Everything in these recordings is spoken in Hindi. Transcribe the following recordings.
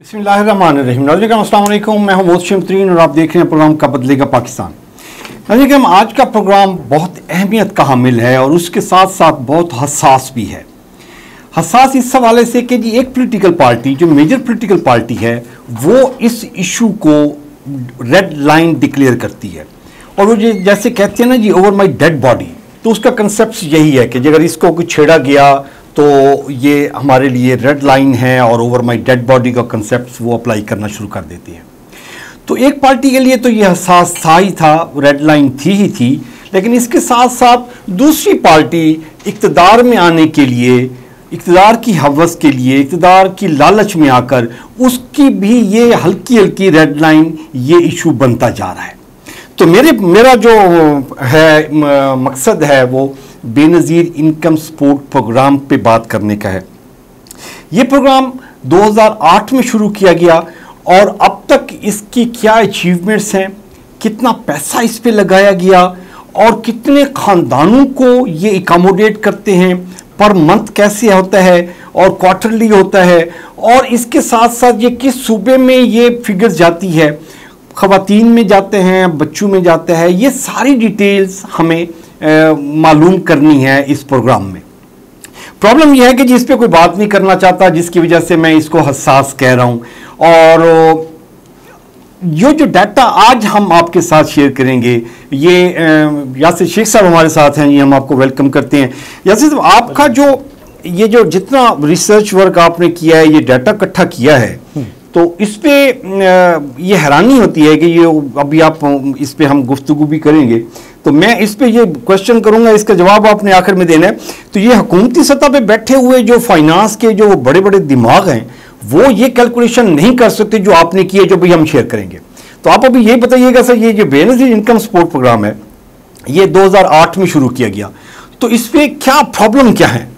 बिस्मिल्लाहिर्रहमानिर्रहीम। नाज़रीन अस्सलाम वालेकुम, मैं हूं मोहसिन तरीन और आप देख रहे हैं प्रोग्राम का बदलेगा पाकिस्तान। नाज़रीन आज का प्रोग्राम बहुत अहमियत का हामिल है और उसके साथ साथ बहुत हसास भी है। हसास इस हवाले से कि जी एक पॉलिटिकल पार्टी जो मेजर पॉलिटिकल पार्टी है वो इस इशू को रेड लाइन डिक्लेयर करती है और वो जैसे कहते हैं ना जी ओवर माई डेड बॉडी, तो उसका कंसेप्ट यही है कि अगर इसको कुछ छेड़ा गया तो ये हमारे लिए रेड लाइन है और ओवर माय डेड बॉडी का कंसेप्ट वो अप्लाई करना शुरू कर देते हैं। तो एक पार्टी के लिए तो ये हसास था ही था, रेड लाइन थी ही थी, लेकिन इसके साथ साथ दूसरी पार्टी इक़्तिदार में आने के लिए, इक़्तिदार की हवस के लिए, इक़्तिदार की लालच में आकर उसकी भी ये हल्की हल्की रेड लाइन ये इशू बनता जा रहा है। तो मेरा जो है मकसद है वो बेनज़ीर इनकम सपोर्ट प्रोग्राम पे बात करने का है। ये प्रोग्राम 2008 में शुरू किया गया और अब तक इसकी क्या अचीवमेंट्स हैं, कितना पैसा इस पे लगाया गया और कितने ख़ानदानों को ये एकोमोडेट करते हैं, पर मंथ कैसे होता है और क्वार्टरली होता है, और इसके साथ साथ ये किस सूबे में ये फिगर्स जाती है, ख़वातीन में जाते हैं, बच्चों में जाता है, ये सारी डिटेल्स हमें मालूम करनी है इस प्रोग्राम में। प्रॉब्लम यह है कि जिस पे कोई बात नहीं करना चाहता, जिसकी वजह से मैं इसको हसास कह रहा हूँ। और ये जो डाटा आज हम आपके साथ शेयर करेंगे, ये यासिर शेख साहब हमारे साथ हैं, ये हम आपको वेलकम करते हैं। यासिर साहब, आपका जो जितना रिसर्च वर्क आपने किया है, ये डाटा इकट्ठा किया है, तो इस पे ये हैरानी होती है कि ये अभी आप इस पे हम गुफ्तगू भी करेंगे, तो मैं इस पे ये क्वेश्चन करूंगा, इसका जवाब आपने आखिर में देना है। तो ये हुकूमती सतह पे बैठे हुए जो फाइनेंस के जो बड़े बड़े दिमाग हैं वो ये कैलकुलेशन नहीं कर सकते जो आपने किए, जो भी हम शेयर करेंगे। तो आप अभी ये बताइएगा सर, ये जो बेनज़ीर इनकम सपोर्ट प्रोग्राम है ये 2008 में शुरू किया गया, तो इस पे क्या प्रॉब्लम क्या है?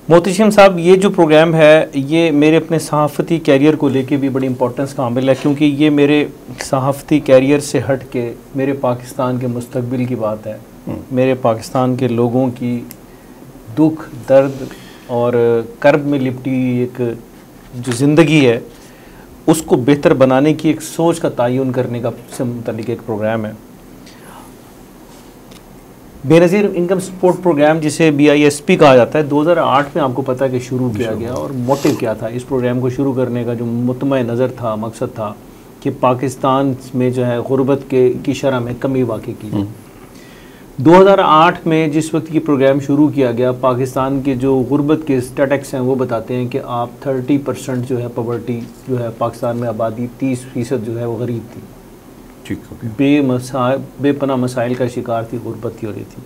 मोहतशिम साहब, ये जो प्रोग्राम है ये मेरे अपने सहाफ़ती कैरियर को लेके भी बड़ी इंपॉर्टेंस का हामिल है, क्योंकि ये मेरे सहाफ़ती कैरियर से हट के मेरे पाकिस्तान के मुस्तकबिल की बात है। मेरे पाकिस्तान के लोगों की दुख दर्द और कर्ब में लिपटी एक जो ज़िंदगी है उसको बेहतर बनाने की एक सोच का तयन करने का से मुतल्लिक़ एक प्रोग्राम है। बेनज़ीर इनकम सपोर्ट प्रोग्राम, जिसे BISP कहा जाता है, 2008 में आपको पता है कि शुरू किया गया। और मोटिव क्या था इस प्रोग्राम को शुरू करने का? जो मुतमय नज़र था, मकसद था कि पाकिस्तान में जो है गुरबत की शरह में कमी वाक़ई की जाए। 2008 में जिस वक्त की प्रोग्राम शुरू किया गया, पाकिस्तान के जो गुरबत के स्टैटिस्टिक्स हैं वो बताते हैं कि आप 30% जो है पॉवर्टी जो है पाकिस्तान में आबादी 30% जो है वो गरीब थी, बेपना मसाइल का शिकार थी, गुरबत हो रही थी।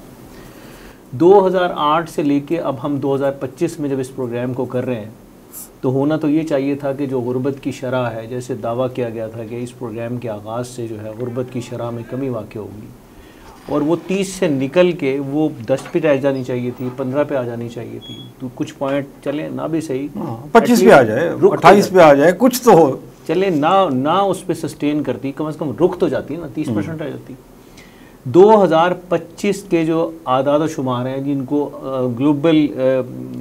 2008 से लेके अब हम 2025 में जब इस प्रोग्राम को कर रहे हैं, तो होना तो ये चाहिए था कि जो गुरबत की शरह है, जैसे दावा किया गया था कि इस प्रोग्राम के आगाज़ से जो है गुरबत की शरह में कमी वाक़ई होगी और वो 30 से निकल के वो 10 पे आ जानी चाहिए थी, 15 पे आ जानी चाहिए थी। तो कुछ पॉइंट चले ना भी सही, 25 पे आ जाए, 28 पे आ जाए, कुछ तो हो, चले ना उस पर सस्टेन करती, कम से कम रुक तो जाती है ना, 30% आ जाती। 2025 के जो आदाद शुमार हैं, जिनको ग्लोबल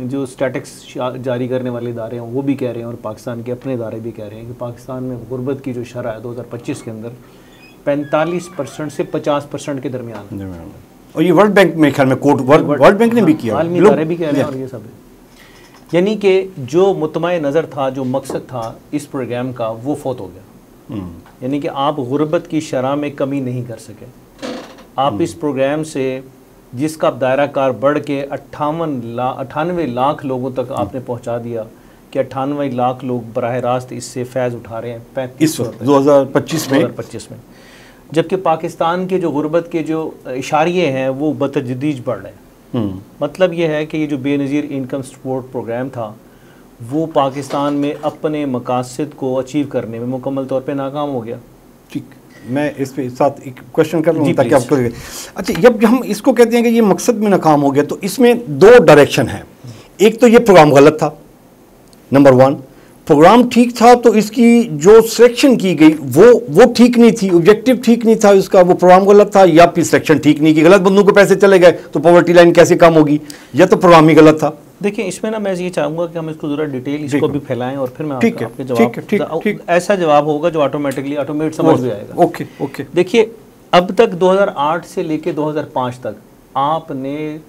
जो स्टैटिस्टिक्स जारी करने वाले इदारे हैं वो भी कह रहे हैं और पाकिस्तान के अपने इदारे भी कह रहे हैं कि पाकिस्तान में गुरबत की जो शरह है 2025 के अंदर 45% से 50% के दरमियान। और ये वर्ल्ड बैंक में ख्याल में कोट वर्ल्ड बैंक ने भी किया, आलमी इदारे भी कह रहे हैं और ये सब है। यानी कि जो मुतमय नज़र था, जो मकसद था इस प्रोग्राम का, वो फौत हो गया। यानी कि आप गुरबत की शरह में कमी नहीं कर सके। आप इस प्रोग्राम से जिसका दायरा कार बढ़ के 98 लाख लोगों तक आपने पहुंचा दिया कि 98 लाख लोग बराह रास्त इससे फैज़ उठा रहे हैं इस वक्त 2025 में, जबकि पाकिस्तान के जो गुरबत के जो इशारे हैं वो बतदरीज बढ़ रहे हैं। मतलब ये है कि ये जो बेनज़ीर इनकम सपोर्ट प्रोग्राम था वो पाकिस्तान में अपने मकासद को अचीव करने में मुकम्मल तौर पे नाकाम हो गया। ठीक, मैं इस पे साथ एक क्वेश्चन कर लूँ ताकि आपको अच्छा, जब हम इसको कहते हैं कि ये मकसद में नाकाम हो गया, तो इसमें दो डायरेक्शन है। एक तो ये प्रोग्राम गलत था, नंबर 1, प्रोग्राम ठीक था तो इसकी जो सिलेक्शन की गई वो ठीक नहीं थी, ऑब्जेक्टिव ठीक नहीं था इसका, वो प्रोग्राम गलत था, या फिर सिलेक्शन ठीक नहीं की, गलत बंदों को पैसे चले गए तो पॉवर्टी लाइन कैसे कम होगी, या तो प्रोग्राम ही गलत था। देखिए इसमें ना मैं ये चाहूँगा कि हम इसको ज़रा डिटेल इसको भी फैलाएं और फिर मैं आपके जवाब ऐसा जवाब होगा जो ऑटोमेट समझ भी आएगा। Okay okay. देखिए अब तक 2008 से लेके 2005 तक आपने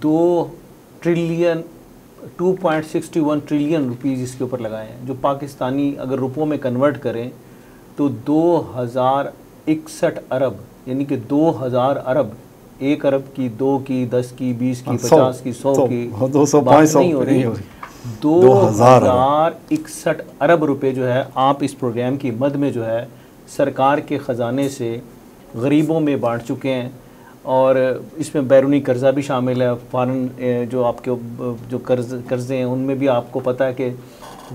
2.61 ट्रिलियन रुपीज़ इसके ऊपर लगाए हैं, जो पाकिस्तानी अगर रुपयों में कन्वर्ट करें तो 2061 अरब, यानी कि 2000 अरब, 1 अरब की, 2 की, 10 की, 20 की, 50 की, 100 की, 200 500 नहीं हो रही, 2061 अरब रुपए जो है आप इस प्रोग्राम की मद में जो है सरकार के ख़जाने से गरीबों में बांट चुके हैं। और इसमें बैरूनी कर्जा भी शामिल है, फॉरेन जो आपके जो कर्जे हैं उनमें भी आपको पता है कि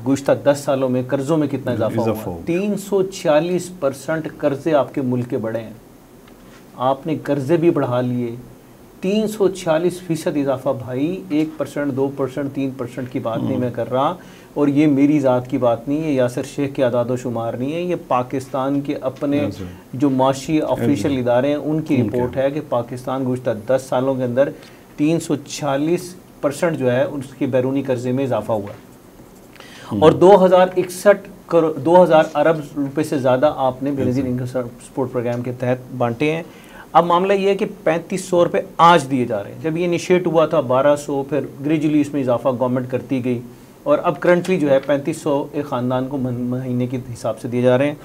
गुज़श्ता 10 सालों में कर्ज़ों में कितना इजाफा हुआ। 340% कर्जे आपके मुल्क के बढ़े हैं, आपने कर्जे भी बढ़ा लिए। 340% इजाफा भाई, 1%, 2%, 3% की बात नहीं मैं कर रहा, और ये मेरी ज़ात की बात नहीं है, यासर शेख के आदाद शुमार नहीं है, ये पाकिस्तान के अपने जो माशी ऑफिशियल इदारे हैं उनकी रिपोर्ट है कि पाकिस्तान गुज़श्ता 10 सालों के अंदर 340% जो है उसके बैरूनी कर्जे में इजाफा हुआ, और 2000 अरब रुपए से ज़्यादा आपने बेनज़ीर इनकम सपोर्ट प्रोग्राम के तहत बांटे हैं। अब मामला ये है कि 3500 रुपये आज दिए जा रहे हैं, जब ये इनिशिएट हुआ था 1200, फिर ग्रेजुअली इसमें इजाफा गवर्नमेंट करती गई, और अब करंटली जो है 3500 एक ख़ानदान को महीने के हिसाब से दिए जा रहे हैं।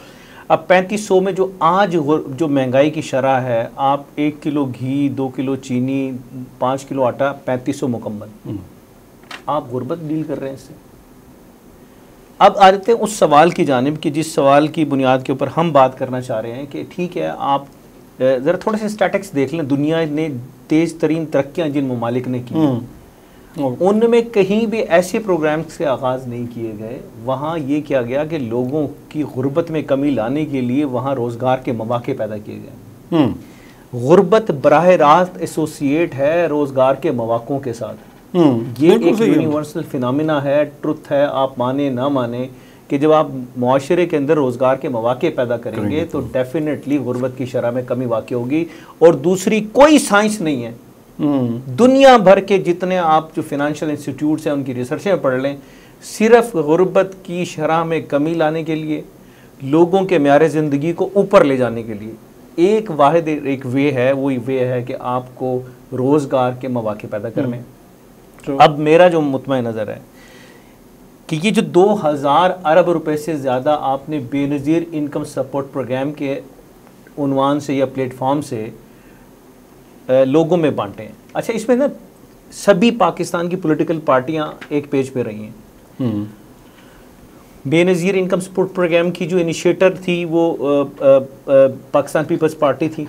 अब 3500 में जो आज जो महंगाई की शरह है, आप 1 किलो घी, 2 किलो चीनी, 5 किलो आटा, 3500 मुकम्मल, आप गुर्बत डील कर रहे हैं इससे। अब आ जाते हैं उस सवाल की जानिब कि जिस सवाल की बुनियाद के ऊपर हम बात करना चाह रहे हैं कि ठीक है, आप ज़रा थोड़े से स्टैटिक्स देख लें। दुनिया ने तेज़ तरीन तरक्कियाँ जिन ममालिक ने की, उनमें कहीं भी ऐसे प्रोग्राम्स के आगाज़ नहीं किए गए। वहाँ ये किया गया कि लोगों की गुर्बत में कमी लाने के लिए वहाँ रोज़गार के मौके पैदा किए गए। गुर्बत बराह रास्त एसोसिएट है रोज़गार के मौक़ों के साथ। ये एक यूनिवर्सल फिनोमिना है, ट्रुथ है, आप माने ना माने, कि जब आप मुआशरे के अंदर रोज़गार के मौके पैदा करेंगे तो डेफिनेटली गुर्बत की शरह में कमी वाक़ई होगी। और दूसरी कोई साइंस नहीं है, दुनिया भर के जितने आप जो फिनंशियल इंस्टीट्यूट्स हैं उनकी रिसर्चें पढ़ लें, सिर्फ गुर्बत की शरह में कमी लाने के लिए, लोगों के म्यार ज़िंदगी को ऊपर ले जाने के लिए एक वाहिद एक वे है, वो वे है कि आपको रोज़गार के मौके पैदा करने। अब मेरा जो मुतमईन नज़र है कि ये जो 2000 अरब रुपए से ज़्यादा आपने बेनज़ीर इनकम सपोर्ट प्रोग्राम के उन्वान से या प्लेटफॉर्म से लोगों में बांटे हैं। अच्छा, इसमें ना सभी पाकिस्तान की पॉलिटिकल पार्टियां एक पेज पे रही हैं। बेनज़ीर इनकम सपोर्ट प्रोग्राम की जो इनिशिएटर थी वो पाकिस्तान पीपल्स पार्टी थी।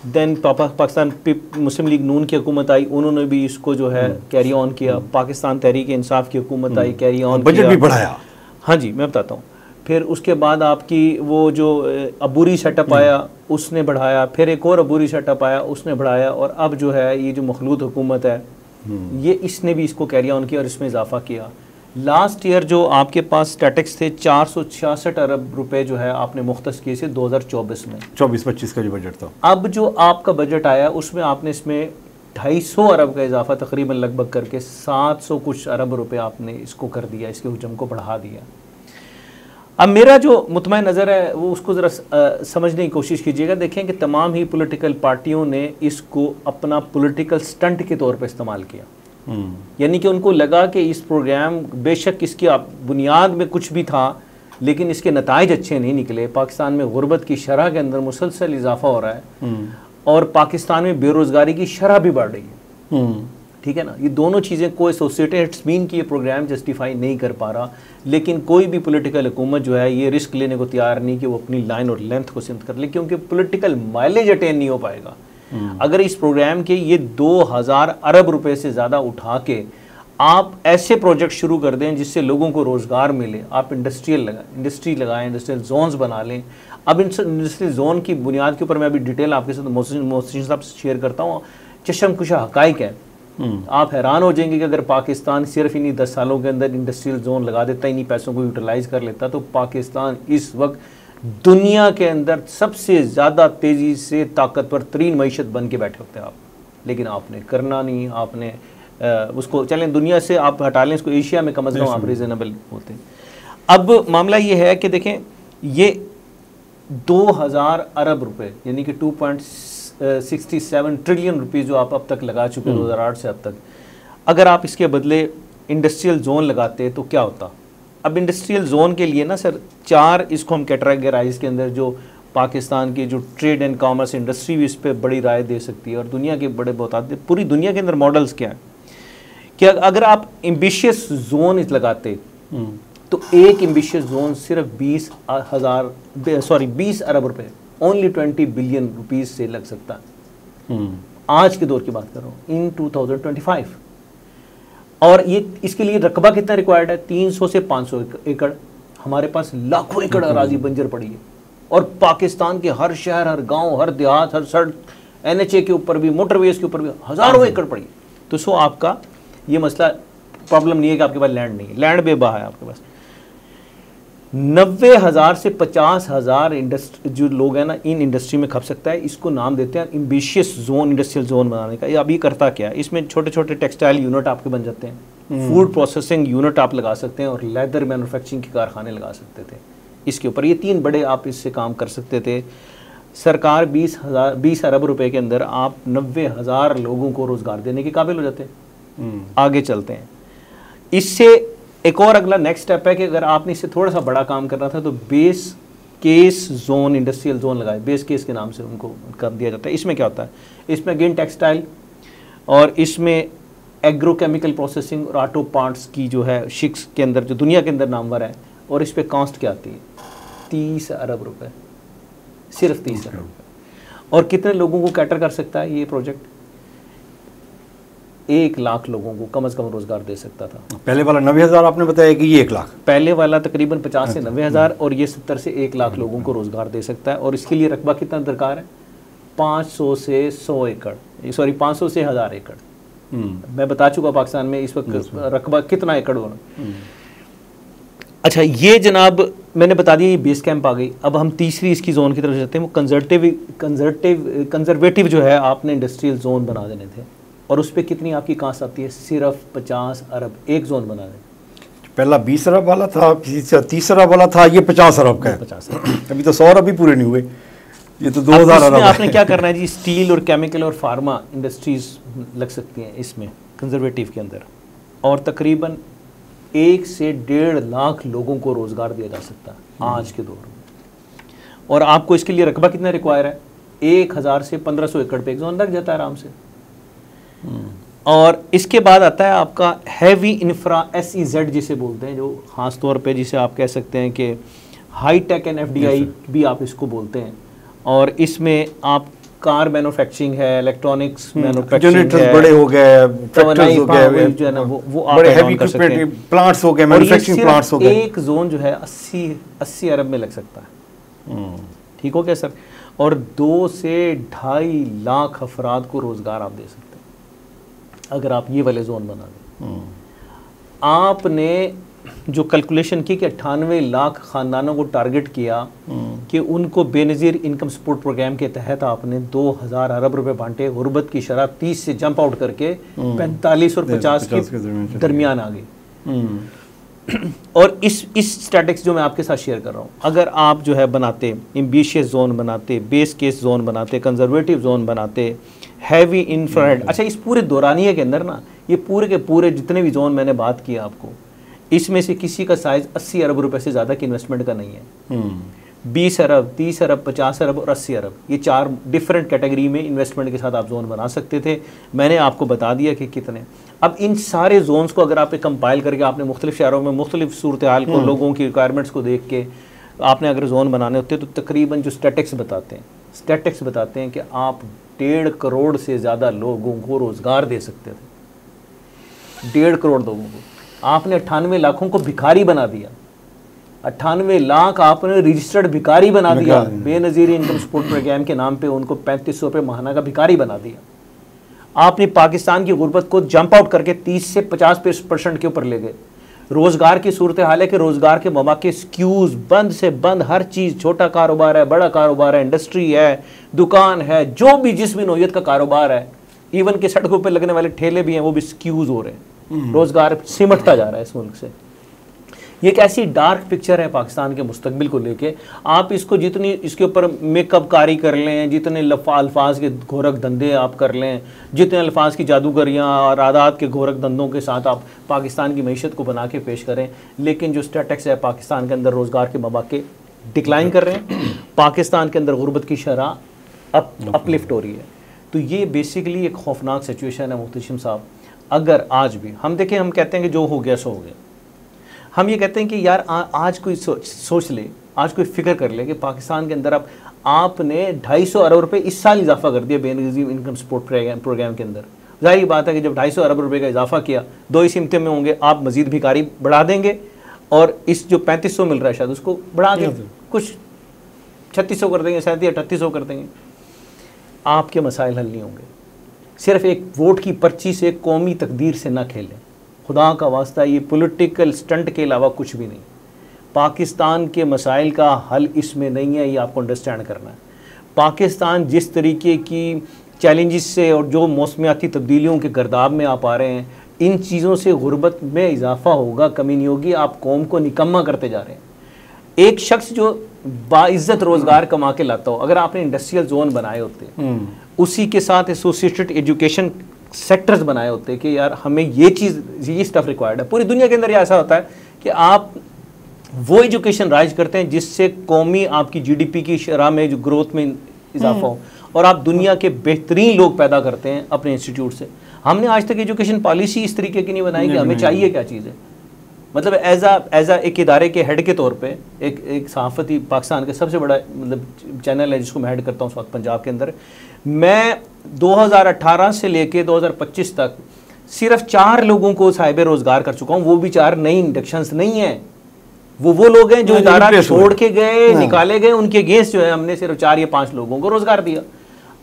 देन पाकिस्तान मुस्लिम लीग नून की हुकूमत आई, उन्होंने भी इसको जो है कैरी ऑन किया। पाकिस्तान तहरीक इंसाफ की हुकूमत आई, कैरी ऑन, बजट भी बढ़ाया। हाँ जी, मैं बताता हूँ। फिर उसके बाद आपकी वो जो अबूरी सेटअप आया उसने बढ़ाया, फिर एक और अबूरी सेटअप आया उसने बढ़ाया, और अब जो है ये जो मखलूत हुकूमत है ये इसने भी इसको कैरी ऑन किया और इसमें इजाफा किया। लास्ट ईयर जो आपके पास स्टैटिक्स थे 466 अरब रुपए जो है आपने मुख्तस किए थे 2024 में, 24-25 का जो बजट था। अब जो आपका बजट आया उसमें आपने इसमें 250 अरब का इजाफा तकरीबन लगभग करके 700 कुछ अरब रुपए आपने इसको कर दिया, इसके हुजम को बढ़ा दिया। अब मेरा जो मुतमईन नज़र है वो उसको ज़रा समझने की कोशिश कीजिएगा। देखें कि तमाम ही पॉलिटिकल पार्टियों ने इसको अपना पॉलिटिकल स्टंट के तौर पे इस्तेमाल किया। यानी कि उनको लगा कि इस प्रोग्राम बेशक इसकी बुनियाद में कुछ भी था लेकिन इसके नताइज अच्छे नहीं निकले। पाकिस्तान में गुर्बत की शरह के अंदर मुसलसल इजाफा हो रहा है और पाकिस्तान में बेरोज़गारी की शरह भी बढ़ रही है। ठीक है ना, ये दोनों चीज़ें को एसोसिएटेड इट्स मीन कि ये प्रोग्राम जस्टिफाई नहीं कर पा रहा। लेकिन कोई भी पॉलिटिकल हुकूमत जो है ये रिस्क लेने को तैयार नहीं कि वो अपनी लाइन और लेंथ को सिमत कर ले, क्योंकि पॉलिटिकल माइलेज अटेन नहीं हो पाएगा। अगर इस प्रोग्राम के ये 2000 अरब रुपए से ज़्यादा उठा के आप ऐसे प्रोजेक्ट शुरू कर दें जिससे लोगों को रोज़गार मिले, आप इंडस्ट्री लगाएं, इंडस्ट्रियल जोन्स बना लें। अब इंडस्ट्रियल जोन की बुनियाद के ऊपर मैं अभी डिटेल आपके साथ मोहसिन साहब से शेयर करता हूँ। चशमकुशा हकाइक है आप हैरान हो जाएंगे कि अगर पाकिस्तान सिर्फ इन्हीं 10 सालों के अंदर इंडस्ट्रियल जोन लगा देता, इन्हीं पैसों को यूटिलाइज कर लेता, तो पाकिस्तान इस वक्त दुनिया के अंदर सबसे ज़्यादा तेज़ी से ताकतवर तरीन मईशत बन के बैठे होते हैं आप। लेकिन आपने करना नहीं, आपने उसको चलें दुनिया से आप हटा लें, इसको एशिया में कम अज़ कम आप रीज़नेबल होते हैं। अब मामला ये है कि देखें, ये 2000 अरब रुपए यानी कि 2.67 ट्रिलियन रुपीस जो आप अब तक लगा चुके हैं 2008 से अब तक, अगर आप इसके बदले इंडस्ट्रियल जोन लगाते तो क्या होता। अब इंडस्ट्रियल जोन के लिए ना सर 4 इसको हम कैटेगराइज के अंदर, जो पाकिस्तान की जो ट्रेड एंड कॉमर्स इंडस्ट्री भी इस पर बड़ी राय दे सकती है और दुनिया के बड़े बहुत पूरी दुनिया के अंदर मॉडल्स क्या है कि अगर आप एम्बिशियस जोन लगाते तो एक एम्बिशियस जोन सिर्फ 20 अरब रुपए, ओनली 20 बिलियन रुपीस से लग सकता है। आज के दौर की बात कर रहा हूँ, इन 2025। और ये इसके लिए रकबा कितना रिक्वायर्ड है, 300 से 500 एकड़। हमारे पास लाखों एकड़ अराजी बंजर पड़ी है और पाकिस्तान के हर शहर, हर गांव, हर देहात, हर सड़क, NHA के ऊपर भी, मोटरवेज के ऊपर भी हज़ारों एकड़ पड़ी है। तो सो आपका ये मसला प्रॉब्लम नहीं है कि आपके पास लैंड नहीं है, लैंड बेबा है आपके पास। 90,000 से 50,000 जो लोग हैं ना इन इंडस्ट्री में खप सकता है। इसको नाम देते हैं एम्बिशियस जोन, इंडस्ट्रियल जोन बनाने का। ये अभी करता क्या है, इसमें छोटे छोटे टेक्सटाइल यूनिट आपके बन जाते हैं, फूड प्रोसेसिंग यूनिट आप लगा सकते हैं और लेदर मैन्युफैक्चरिंग के कारखाने लगा सकते थे इसके ऊपर। ये 3 बड़े आप इससे काम कर सकते थे। सरकार 20 अरब रुपए के अंदर आप 90,000 लोगों को रोजगार देने के काबिल हो जाते हैं। आगे चलते हैं, इससे एक और अगला नेक्स्ट स्टेप है कि अगर आपने इससे थोड़ा सा बड़ा काम करना था तो base case zone, industrial zone लगाए, बेस केस के नाम से उनको कर दिया जाता है। इसमें क्या होता है, इसमें अगेन टेक्सटाइल और इसमें एग्रोकेमिकल प्रोसेसिंग और ऑटो पार्ट्स की जो है शिक्स के अंदर जो दुनिया के अंदर नामवर है। और इस पर कॉस्ट क्या आती है, 30 अरब रुपए, सिर्फ 30 अरब रुपए। और कितने लोगों को कैटर कर सकता है ये प्रोजेक्ट, 1 लाख लोगों को कम से कम रोजगार दे सकता था। पहले वाला 90,000 आपने बताया कि ये 1 लाख, पहले वाला तकरीबन 50 से 90,000 और ये 70 से 1 लाख लोगों को रोजगार दे सकता है। और इसके लिए रकबा कितना दरकार है, 500 से 100 एकड़, सॉरी 500 से 1000 एकड़। मैं बता चुका पाकिस्तान में इस वक्त रकबा कितना एकड़ होना। अच्छा, ये जनाब मैंने बता दिया, ये बेस कैंप आ गई। अब हम तीसरी इसकी जोन की तरफ जाते हैं। वो कंजर्वेटिव जो है आपने इंडस्ट्रियल जोन बना देने थे और उस पर कितनी आपकी कास्ट आती है, सिर्फ 50 अरब एक जोन बना दें। पहला 20 अरब वाला था, 30 अरब वाला था, ये 50 अरब का है। 50 अरब अभी तो 100 अरब भी पूरे नहीं हुए, ये तो 2000 अरब। आपने क्या करना है जी, स्टील और केमिकल और फार्मा इंडस्ट्रीज लग सकती हैं इसमें कंजर्वेटिव के अंदर, और तकरीबन 1 से 1.5 लाख लोगों को रोजगार दिया जा सकता है आज के दौर में। और आपको इसके लिए रकबा कितना रिक्वायर है, 1000 से 1500 एकड़ पे एक जोन लग जाता है आराम से। और इसके बाद आता है आपका हैवी इंफ्रा, SEZ जिसे बोलते हैं, जो खास तौर पे जिसे आप कह सकते हैं कि हाई टेक एंड FDI भी आप इसको बोलते हैं। और इसमें आप कार मैन्युफैक्चरिंग है, इलेक्ट्रॉनिक्स मैन्युफैक्चरिंग है, बड़े हो गए, ट्रैक्टर्स हो गए, जो है ना वो बड़े हैवी इक्विपमेंट प्लांट्स हो गए, मैन्युफैक्चरिंग प्लांट्स हो गए। एक जोन जो है 80 अरब में लग सकता है। ठीक हो क्या सर? और 2 से 2.5 लाख अफराद को रोजगार आप दे सकते हैं अगर आप ये वाले जोन बना दें। आपने जो कैलकुलेशन की कि 98 लाख खानदानों को टारगेट किया कि उनको बेनज़ीर इनकम सपोर्ट प्रोग्राम के तहत आपने 2000 अरब रुपए बांटे, गुर्बत की शरह 30 से जंप आउट करके 45 और 50 के दरमियान आ गई। और इस स्टैटिक्स जो मैं आपके साथ शेयर कर रहा हूँ, अगर आप जो है बनाते एम्बिशियस जोन बनाते, बेस केस जोन बनाते, कंजर्वेटिव जोन बनाते, हैवी इंफ्रारेड, अच्छा इस पूरे दौरानिए के अंदर ना ये पूरे के पूरे जितने भी जोन मैंने बात की आपको, इसमें से किसी का साइज 80 अरब रुपए से ज़्यादा की इन्वेस्टमेंट का नहीं है। 20 अरब, 30 अरब, 50 अरब और 80 अरब, ये 4 डिफरेंट कैटेगरी में इन्वेस्टमेंट के साथ आप जोन बना सकते थे। मैंने आपको बता दिया कि कितने। अब इन सारे जोन्स को अगर आप कंपाइल करके आपने मुख्तलिफ शहरों में मुख्तलिफ सूरत हाल को, लोगों की रिक्वायरमेंट्स को देख के आपने अगर जोन बनाने होते तो तकरीबन जो स्टैटिक्स बताते हैं कि आप 1.5 करोड़ से ज़्यादा लोगों को रोज़गार दे सकते थे। 1.5 करोड़ लोगों को आपने 98 लाखों को भिखारी बना दिया। 98 लाख आपने रजिस्टर्ड भिखारी बना दिया। बेनज़ीर इनकम सपोर्ट प्रोग्राम के नाम पे उनको 3500 रुपये महीना का भिखारी बना दिया। आपने पाकिस्तान की गुर्बत को जंप आउट करके 30 से 50% के ऊपर ले गए। रोज़गार की सूरत हाल है कि रोज़गार के मौके स्क्यूज़ बंद से बंद, हर चीज़, छोटा कारोबार है, बड़ा कारोबार है, इंडस्ट्री है, दुकान है, जो भी जिस भी नौयत का कारोबार है, इवन के सड़कों पर लगने वाले ठेले भी हैं, वो भी स्क्यूज़ हो रहे हैं। रोज़गार सिमटता जा रहा है इस मुल्क से। ये एक ऐसी डार्क पिक्चर है पाकिस्तान के मुस्तकबिल को लेके। आप इसको जितनी इसके ऊपर मेकअप कारी कर लें, जितने अल्फाज के घोरक धंधे आप कर लें, जितने अल्फाज की जादूगरियाँ और आदात के घोरक धंधों के साथ आप पाकिस्तान की मईशत को बना के पेश करें, लेकिन जो स्टैटिक्स है पाकिस्तान के अंदर रोज़गार के मौके डिक्लाइन कर रहे हैं, पाकिस्तान के अंदर गुर्बत की शरह अपलिफ्ट हो रही है। तो ये बेसिकली एक खौफनाक सिचुएशन है मुहतशिम साहब। अगर आज भी हम देखें, हम कहते हैं कि जो हो गया सो हो गया, हम ये कहते हैं कि यार आज कोई सोच ले, आज कोई फिक्र कर ले कि पाकिस्तान के अंदर आपने 250 अरब रुपए इस साल इजाफा कर दिया बेनज़ीर इनकम सपोर्ट प्रोग्राम के अंदर। जाहिर बात है कि जब 250 अरब रुपए का इजाफा किया, 2 ही सिमतें में होंगे, आप मजीद भिखारी बढ़ा देंगे और इस जो 3500 मिल रहा है शायद उसको बढ़ा के कुछ 3600 कर देंगे, 3700 कर देंगे। आपके मसाइल हल नहीं होंगे। सिर्फ एक वोट की पर्ची से, कौमी तकदीर से ना खेलें, खुदा का वास्ता। ये पॉलिटिकल स्टंट के अलावा कुछ भी नहीं। पाकिस्तान के मसाइल का हल इसमें नहीं है, ये आपको अंडरस्टैंड करना है। पाकिस्तान जिस तरीके की चैलेंजेस से और जो मौसमियाती तब्दीलियों के गर्दाब में आप आ रहे हैं, इन चीज़ों से गुर्बत में इजाफा होगा, कमी नहीं होगी। आप कौम को निकम्मा करते जा रहे हैं। एक शख्स जो बाइज्जत रोज़गार कमा के लाता हो, अगर आपने इंडस्ट्रियल जोन बनाए होते, उसी के साथ एसोसिएटेड एजुकेशन सेक्टर्स बनाए होते कि यार हमें ये चीज़, ये स्टफ रिक्वायर्ड है। पूरी दुनिया के अंदर ये ऐसा होता है कि आप वो एजुकेशन राइज करते हैं जिससे कौमी आपकी जीडीपी की शरह में जो ग्रोथ में इजाफा हो, और आप दुनिया के बेहतरीन लोग पैदा करते हैं अपने इंस्टीट्यूट से। हमने आज तक एजुकेशन पॉलिसी इस तरीके की नहीं बनाई कि हमें चाहिए क्या चीज़ है। मतलब एज आ एक इदारे के हेड के तौर पे एक सहाफ़ती पाकिस्तान का सबसे बड़ा मतलब चैनल है जिसको मैं हेड करता हूँ उस वक्त पंजाब के अंदर, मैं 2018 से लेके 2025 तक सिर्फ 4 लोगों को साहिब रोज़गार कर चुका हूँ। वो भी 4 नई इंडक्शंस नहीं हैं, वो लोग हैं जो इदारा छोड़ के गए, निकाले गए, उनके अगेंस्ट जो है हमने सिर्फ 4 या 5 लोगों को रोज़गार दिया।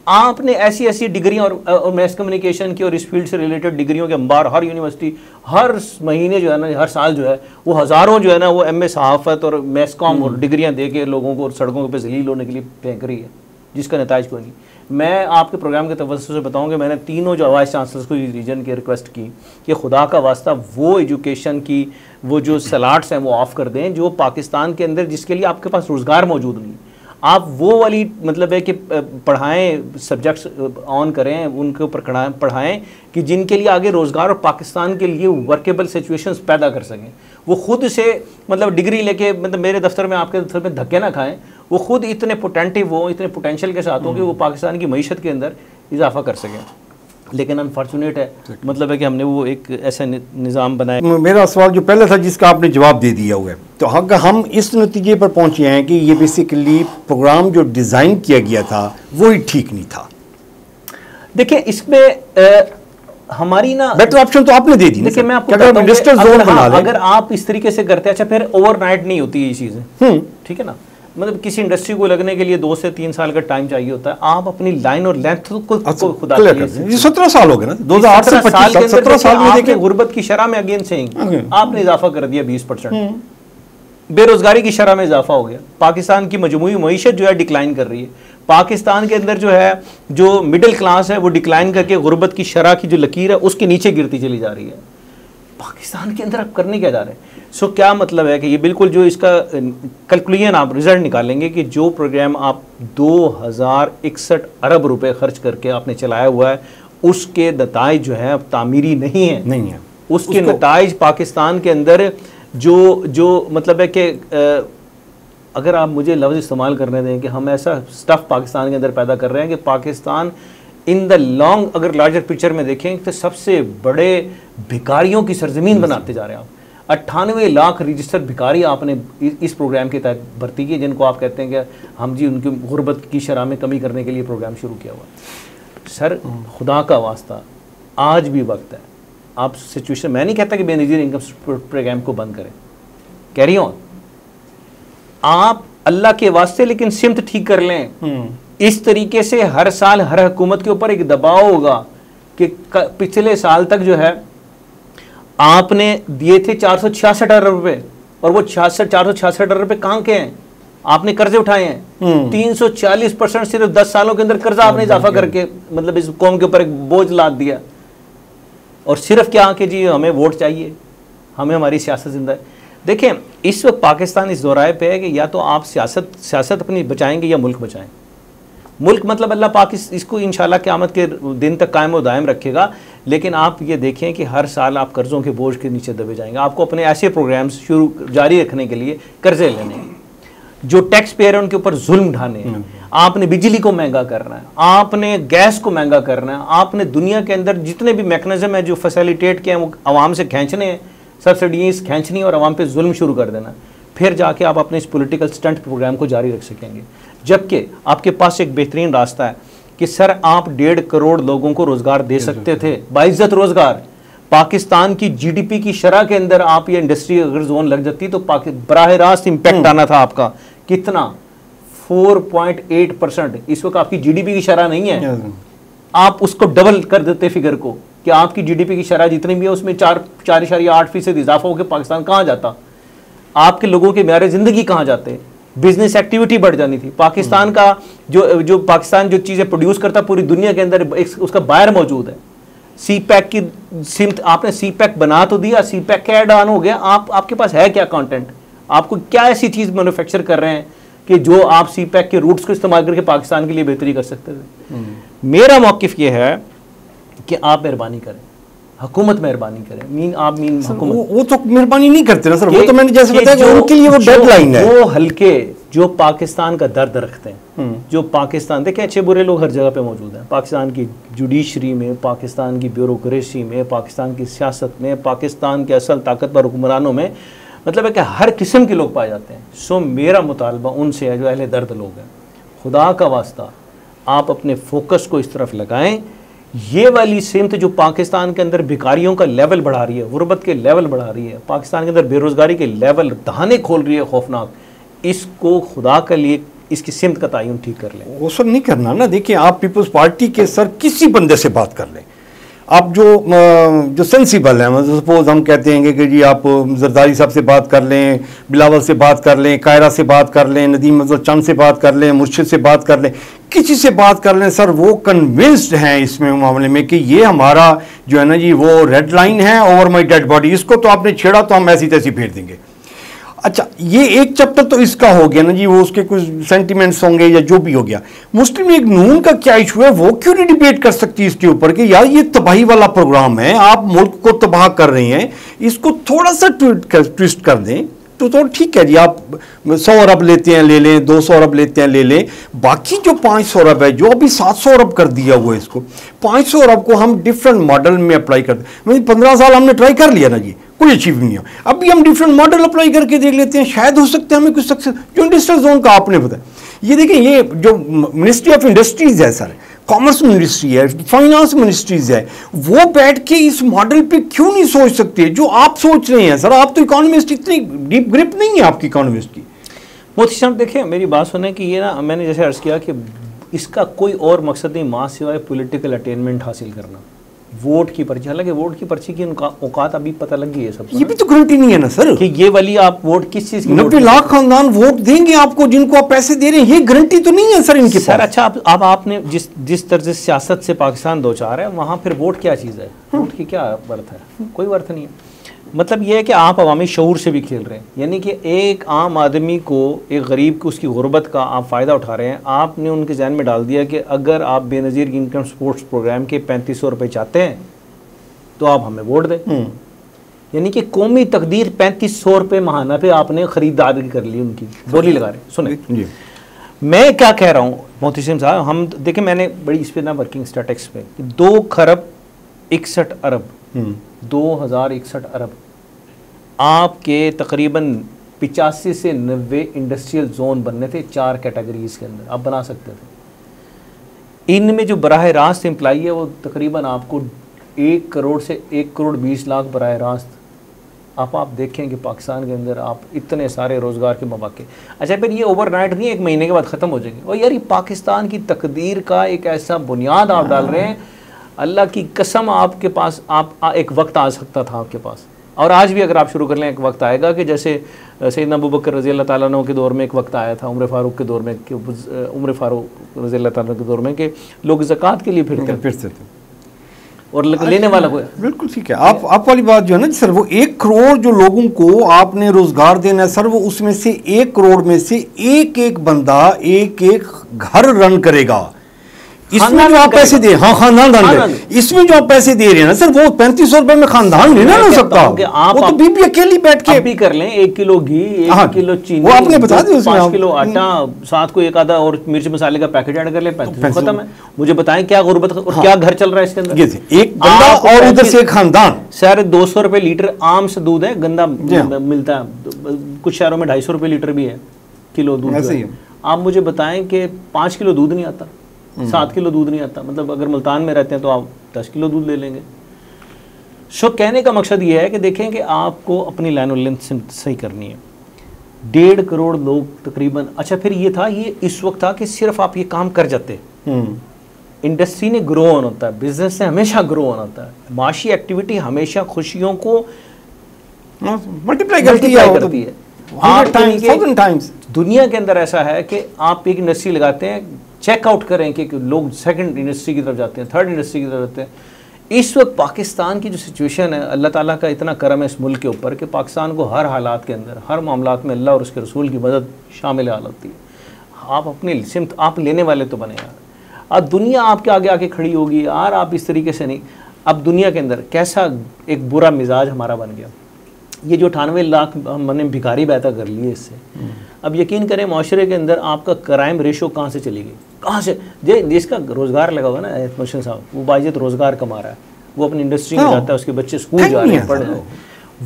आपने ऐसी ऐसी डिग्रियाँ और मैस कम्युनिकेशन की और इस फील्ड से रिलेटेड डिग्रियों के अंबार हर यूनिवर्सिटी हर महीने जो है ना, हर साल जो है वो हज़ारों जो है ना वो एमए सहाफ़त और मैस कॉम और डिग्रियाँ दे के लोगों को सड़कों पर जलील होने के लिए फेंक रही है, जिसका नताइज कोई नहीं। मैं आपके प्रोग्राम के तवज्जुह से बताऊँ कि मैंने तीनों जो वाइस चांसलर्स को रीजन की रिक्वेस्ट की कि खुदा का वास्ता वो एजुकेशन की वो जो सलाट्स हैं वो ऑफ़ कर दें जो पाकिस्तान के अंदर जिसके लिए आपके पास रोज़गार मौजूद नहीं। आप वो वाली मतलब है कि पढ़ाएं, सब्जेक्ट्स ऑन करें, उनके ऊपर पढ़ाएं कि जिनके लिए आगे रोज़गार और पाकिस्तान के लिए वर्केबल सिचुएशंस पैदा कर सकें। वो खुद से मतलब डिग्री लेके मतलब मेरे दफ्तर में आपके दफ्तर में धक्के ना खाएं, वो खुद इतने पोटेंटिव हो, इतने पोटेंशियल के साथ हो कि वो पाकिस्तान की मईशत के अंदर इजाफा कर सकें। लेकिन अनफॉर्चुनेट है मतलब है कि हमने वो एक ऐसा निज़ाम बनाया। मेरा सवाल जो पहले था जिसका आपने जवाब दे दिया हुआ है, तो अगर हम इस नतीजे पर पहुंचे हैं कि ये बेसिकली प्रोग्राम जो डिज़ाइन किया गया था वो ही ठीक नहीं था। देखिए इसमें हमारी ना बेटर ऑप्शन तो आपने दे दी। देखिए मैं आपको अगर इंडस्ट्रियल जोन बना लें, अगर आप इस तरीके से करते हैं, अच्छा फिर ओवरनाइट नहीं होती ये चीज़ें, ठीक है ना। मतलब किसी इंडस्ट्री को लगने के लिए 2 से 3 साल का टाइम चाहिए होता है। आप अपनी लाइन और लेंथ को खुदा 17 साल हो गए ना, 2008 से 17 साल में देखिए गुर्बत की शरह में अगेन सेइंग आपने इजाफा कर दिया 20%, बेरोजगारी की शरह में इजाफा हो गया, पाकिस्तान की मजमूई मईशत जो है डिक्लाइन कर रही है, पाकिस्तान के अंदर जो है जो मिडिल क्लास है वो डिक्लाइन करके गुर्बत की शरह की जो लकीर है उसके नीचे गिरती चली जा रही है। पाकिस्तान के अंदर आप करने क्या जा रहे हैं? सो क्या मतलब है कि ये बिल्कुल जो इसका कैलकुलेशन आप रिजल्ट निकालेंगे कि जो प्रोग्राम आप 2061 अरब रुपए खर्च करके आपने चलाया हुआ है उसके नताइज जो है अब तामीरी नहीं है। उसके नताइज पाकिस्तान के अंदर जो मतलब है कि अगर आप मुझे लफ्ज़ इस्तेमाल करने दें कि हम ऐसा स्टफ़ पाकिस्तान के अंदर पैदा कर रहे हैं कि पाकिस्तान इन द लॉन्ग अगर लार्जर पिक्चर में देखें तो सबसे बड़े भिखारियों की सरजमीन बनाते जा रहे हैं आप। 98 लाख रजिस्टर्ड भिखारी आपने इस प्रोग्राम के तहत भर्ती की, जिनको आप कहते हैं कि हम जी उनकी गुर्बत की शरह में कमी करने के लिए प्रोग्राम शुरू किया हुआ। सर खुदा का वास्ता आज भी वक्त है, आप सिचुएशन, मैं नहीं कहता कि बेनज़ीर इनकम प्रोग्राम को बंद करें, कैरी ऑन, आप अल्लाह के वास्ते लेकिन सिमत ठीक कर लें। इस तरीके से हर साल हर हुकूमत के ऊपर एक दबाव होगा कि पिछले साल तक जो है आपने दिए थे 466 अरब रुपए, और वो 466 अरब रुपए कहाँ के हैं? आपने कर्जे उठाए हैं 340% सिर्फ 10 सालों के अंदर कर्जा आपने इजाफा करके मतलब इस कौम के ऊपर एक बोझ लाद दिया। और सिर्फ क्या कि जी हमें वोट चाहिए, हमें हमारी सियासत जिंदा है। देखें इस वक्त पाकिस्तान इस दौराए पे है कि या तो आप सियासत अपनी बचाएंगे या मुल्क बचाएं। मुल्क मतलब अल्लाह पाक इसको इंशाल्लाह क़यामत के दिन तक कायम व दायम रखेगा, लेकिन आप ये देखें कि हर साल आप कर्ज़ों के बोझ के नीचे दबे जाएंगे। आपको अपने ऐसे प्रोग्राम्स जारी रखने के लिए कर्जे लेने हैं, जो टैक्स पेयर है उनके ऊपर जुल्म ढाने हैं, आपने बिजली को महंगा करना है, आपने गैस को महंगा करना है, आपने दुनिया के अंदर जितने भी मैकेनिज्म है जो फैसिलिटेट किए हैं वो आवाम से खींचने हैं, सब्सिडीज खींचनी और आवाम पे जुल्म शुरू कर देना, फिर जाके आप अपने इस पॉलिटिकल स्टंट प्रोग्राम को जारी रख सकेंगे। जबकि आपके पास एक बेहतरीन रास्ता है कि सर आप 1.5 करोड़ लोगों को रोजगार दे सकते थे, बाइज्जत रोजगार। पाकिस्तान की जीडीपी की शरह के अंदर आप ये इंडस्ट्री अगर जोन लग जाती तो बराह रास्त इंपैक्ट आना था आपका कितना 4.8%। इस वक्त आपकी जीडीपी की शरह नहीं है, आप उसको डबल कर देते फिगर को कि आपकी जीडीपी की शरह जितनी भी है उसमें 4.8% इजाफा होकर पाकिस्तान कहाँ जाता, आपके लोगों के म्यार जिंदगी कहाँ जाते, बिजनेस एक्टिविटी बढ़ जानी थी। पाकिस्तान का जो पाकिस्तान जो चीज़ें प्रोड्यूस करता पूरी दुनिया के अंदर उसका बायर मौजूद है। सी पैक की सिमत आपने सी पैक बना तो दिया, सी पैक का ऐड ऑन हो गया, आपके पास है क्या कंटेंट, आपको क्या ऐसी चीज़ मैन्युफैक्चर कर रहे हैं कि जो आप सी पैक के रूट्स को इस्तेमाल करके पाकिस्तान के लिए बेहतरी कर सकते थे। मेरा मौक़िफ़ ये है कि आप मेहरबानी करें, हुकूमत मेहरबानी करें, हुकूमत वो तो मेहरबानी नहीं करते ना सर, वो तो मैंने जैसे बताया कि उनके लिए वो डेडलाइन है। वो हल्के जो पाकिस्तान का दर्द रखते हैं, जो पाकिस्तान देखें अच्छे बुरे लोग हर जगह पे मौजूद हैं, पाकिस्तान की जुडिशरी में, पाकिस्तान की ब्यूरोक्रेसी में, पाकिस्तान की सियासत में, पाकिस्तान के असल ताकतवर हुक्मरानों में, मतलब है कि हर किस्म के लोग पाए जाते हैं। सो मेरा मुतालबा उनसे है जो अहले दर्द लोग हैं, खुदा का वास्ता आप अपने फोकस को इस तरफ लगाएं। ये वाली सिमत जो पाकिस्तान के अंदर भिखारियों का लेवल बढ़ा रही है, गुर्बत के लेवल बढ़ा रही है, पाकिस्तान के अंदर बेरोजगारी के लेवल दहाने खोल रही है खौफनाक, इसको खुदा के लिए इसकी सिमत का तयन ठीक कर लें। वो सब नहीं करना ना। देखिए आप पीपल्स पार्टी के सर किसी बंदे से बात कर लें, आप जो सेंसिबल है, मतलब सपोज हम कहते हैं कि जी आप जरदारी साहब से बात कर लें, बिलावल से बात कर लें, कायरा से बात कर लें, नदीम अफजल चंद से बात कर लें, मुर्शिद से बात कर लें, किसी से बात कर लें सर, वो कन्विंस्ड हैं इसमें मामले में कि ये हमारा जो है ना जी वो रेड लाइन है, ओवर माई डेड बॉडी, इसको तो आपने छेड़ा तो हम ऐसी तैसी फेर देंगे। अच्छा ये एक चैप्टर तो इसका हो गया ना जी, वो उसके कुछ सेंटिमेंट्स होंगे या जो भी हो गया। मुस्लिम लीग नून का क्या इशू है, वो क्यों नहीं डिबेट कर सकती इसके ऊपर कि यार ये तबाही वाला प्रोग्राम है, आप मुल्क को तबाह कर रहे हैं, इसको थोड़ा सा ट्विस्ट कर दें तो ठीक है जी, आप 100 अरब लेते हैं ले लें, 200 अरब लेते हैं ले लें, बाकी जो 500 अरब है, जो अभी 700 अरब कर दिया हुआ है, इसको 500 अरब को हम डिफरेंट मॉडल में अप्लाई कर दें। 15 साल हमने ट्राई कर लिया ना जी, कोई अचीव नहीं है, अभी हम डिफरेंट मॉडल अप्लाई करके देख लेते हैं, शायद हो सकता है हमें कुछ सक्सेस। जो इंडस्ट्रियल जोन का आपने बताया, ये देखें, ये जो मिनिस्ट्री ऑफ इंडस्ट्रीज है सर, कॉमर्स मिनिस्ट्री है, फाइनेंस मिनिस्ट्रीज है, वो बैठ के इस मॉडल पे क्यों नहीं सोच सकते जो आप सोच रहे हैं सर? आप तो इकोनॉमिस्ट, इतनी डीप ग्रिप नहीं है आपकी इकोनॉमिस्ट की। मोती साहब देखें मेरी बात सुने कि ये ना, मैंने जैसे अर्ज किया कि इसका कोई और मकसद नहीं मां सिवाय पॉलिटिकल अटेनमेंट हासिल करना, वोट की पर्ची। हालांकि वोट की पर्ची की औकात अभी पता लग गई है सबको, ये भी तो गारंटी नहीं है ना सर कि ये वाली आप वोट किस चीज की, 90 लाख खानदान वोट देंगे आपको जिनको आप पैसे दे रहे हैं, ये गारंटी तो नहीं है सर इनके सर। अच्छा अब आपने जिस तरह से सियासत से पाकिस्तान दो चार है, वहां फिर वोट क्या चीज़ है, वोट की क्या अर्थ है? कोई अर्थ नहीं है। मतलब ये है कि आप अवामी शऊर से भी खेल रहे हैं, यानी कि एक आम आदमी को, एक गरीब को, उसकी गुर्बत का आप फ़ायदा उठा रहे हैं। आपने उनके जहन में डाल दिया कि अगर आप बेनज़ीर इनकम सपोर्ट्स प्रोग्राम के 3500 रुपये चाहते हैं तो आप हमें वोट दें। यानी कि कौमी तकदीर 3500 रुपये महाना पे आपने खरीदारी कर ली, उनकी बोली लगा रहे। सुने मैं क्या कह रहा हूँ मोती साहब, हम देखें, मैंने बड़ी इस पे ना वर्किंग स्टैटिक्स पे 2 खरब 61 अरब 2061 अरब आपके तकरीबन 85 से 90 इंडस्ट्रियल जोन बनने थे 4 कैटेगरीज के अंदर, आप बना सकते थे। इनमें जो बराह रास्त एम्प्लाई है वो तकरीबन आपको 1 करोड़ से 1 करोड़ 20 लाख बराह रास्त। आप देखें कि पाकिस्तान के अंदर आप इतने सारे रोज़गार के मौके। अच्छा फिर ये ओवरनाइट नहीं, 1 महीने के बाद ख़त्म हो जाएंगे। और यार ये पाकिस्तान की तकदीर का एक ऐसा बुनियाद आप डाल रहे हैं। अल्लाह की कसम आपके पास एक वक्त आ सकता था आपके पास, और आज भी अगर आप शुरू कर लें एक वक्त आएगा कि जैसे सैयदना अबू बकर रज़ी अल्लाह ताला अन्हु के दौर में एक वक्त आया था, उम्र फ़ारूक के दौर में, उम्र फ़ारूक रज़ी अल्लाह ताला के दौर में, कि लोग ज़कात के लिए फिरते थे और लेने वाला कोई। बिल्कुल ठीक है। आप वाली बात जो है ना सर, वो 1 करोड़ जो लोगों को आपने रोजगार देना है सर, वो उसमें से 1 करोड़ में से एक बंदा एक घर रन करेगा। इसमें जो आप पैसे दे, हाँ खानदान, इसमें जो आप पैसे दे रहे हैं ना सर, वो 3500 रुपए में खानदान नहीं ना हो सकता। वो तो बीबी अकेली बैठ के भी कर लें, 1 किलो घी, 1 किलो चीनी, वो आपने बता दिया, 5 किलो आटा, साथ को एक आधा और मिर्च मसाले का पैकेट ऐड कर ले, 35 खत्म है। मुझे बताएं क्या गुर्बत और क्या घर चल रहा है इसके अंदर। एक बंदा और उधर से खानदान। सर 200 रुपए लीटर आम से दूध है, गंदा मिलता है, कुछ शहरों में 250 रुपए लीटर भी है किलो दूध। आप मुझे बताएं कि 5 किलो दूध नहीं आता, 7 किलो दूध नहीं आता, मतलब अगर मुल्तान में रहते हैं तो आप 10 किलो दूध ले लेंगे। सो कहने का मकसद ये है कि देखें कि आपको अपनी लाइन और लेंथ सही करनी है। 1.5 करोड़ लोग तकरीबन। अच्छा फिर ये था, ये इस वक्त था कि सिर्फ आप ये काम कर जाते, इंडस्ट्री ने ग्रो होना होता है, बिजनेस ने हमेशा ग्रो होना होता है, माशी एक्टिविटी हमेशा खुशियों को मल्टीप्लाई करती है। दुनिया के अंदर ऐसा है कि आप एक इंडस्ट्री लगाते हैं, चेकआउट करें कि लोग सेकंड इंडस्ट्री की तरफ जाते हैं, थर्ड इंडस्ट्री की तरफ जाते हैं। इस वक्त पाकिस्तान की जो सिचुएशन है, अल्लाह ताला का इतना करम है इस मुल्क के ऊपर कि पाकिस्तान को हर हालात के अंदर, हर मामलात में अल्लाह और उसके रसूल की मदद शामिल हाल होती है। आप अपनी सिमत आप लेने वाले तो बने यार। अब दुनिया आपके आगे आके खड़ी होगी यार, आप इस तरीके से नहीं। अब दुनिया के अंदर कैसा एक बुरा मिजाज हमारा बन गया, ये जो 98 लाख हमने भिखारी पैदा कर लिए इससे। अब यकीन करें माशरे के अंदर आपका क्राइम रेशो कहाँ से चली गई, कहाँ से? जिसका रोज़गार लगा हुआ ना मोशन साहब, वो बाइज्जत रोज़गार कमा रहा है, वो अपनी इंडस्ट्री में जाता है, उसके बच्चे स्कूल जा रहे हैं, पढ़ रहे हैं,